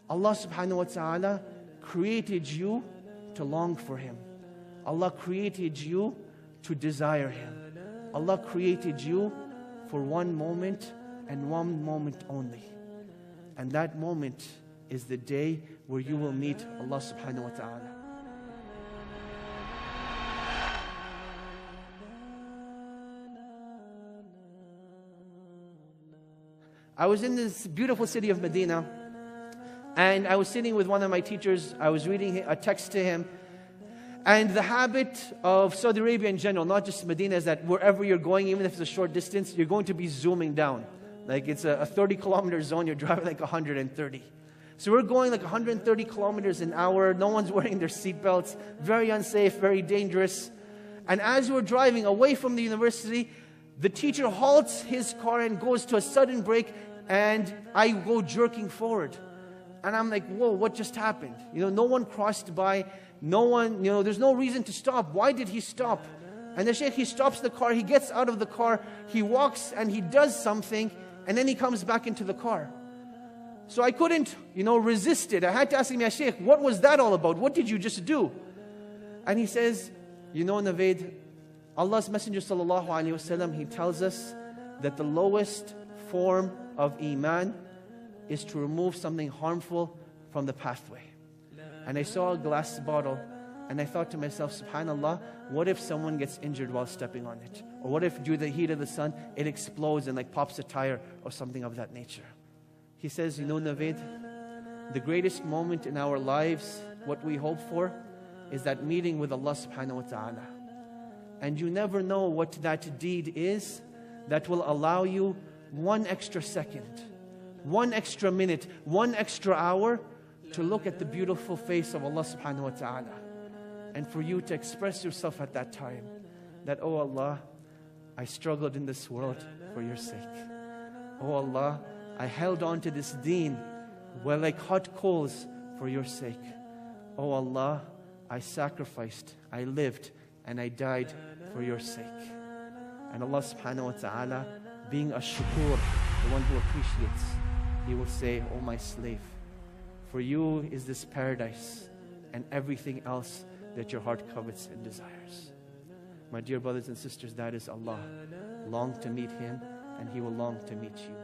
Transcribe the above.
Allah subhanahu wa ta'ala created you to long for Him. Allah created you to desire Him. Allah created you for one moment and one moment only. And that moment is the day where you will meet Allah subhanahu wa ta'ala. I was in this beautiful city of Medina, and I was sitting with one of my teachers. I was reading a text to him. And the habit of Saudi Arabia in general, not just Medina, is that wherever you're going, even if it's a short distance, you're going to be zooming down. Like it's a 30-kilometer zone, you're driving like 130. So we're going like 130 kilometers an hour. No one's wearing their seatbelts. Very unsafe, very dangerous. And as we're driving away from the university, the teacher halts his car and goes to a sudden brake, and I go jerking forward. And I'm like, whoa, what just happened? No one crossed by. No one, there's no reason to stop. Why did he stop? And the Sheikh, he stops the car, he gets out of the car, he walks and he does something, and then he comes back into the car. So I couldn't, resist it. I had to ask him, Ya Sheikh, what was that all about? What did you just do? And he says, Navaid, Allah's Messenger sallallahu alaihi wasallam, he tells us that the lowest form of Iman is to remove something harmful from the pathway. And I saw a glass bottle, and I thought to myself, subhanallah, what if someone gets injured while stepping on it? Or what if due to the heat of the sun, it explodes and like pops a tire or something of that nature? He says, Navaid, the greatest moment in our lives, what we hope for, is that meeting with Allah subhanahu wa ta'ala. And you never know what that deed is that will allow you one extra second, one extra minute, one extra hour to look at the beautiful face of Allah subhanahu wa ta'ala. And for you to express yourself at that time, that, oh Allah, I struggled in this world for your sake. Oh Allah, I held on to this deen well like hot coals for your sake. Oh Allah, I sacrificed, I lived, and I died for your sake. And Allah subhanahu wa ta'ala, being a shukur, the one who appreciates, He will say, oh my slave, for you is this paradise and everything else that your heart covets and desires. My dear brothers and sisters, that is Allah. Long to meet Him, and He will long to meet you.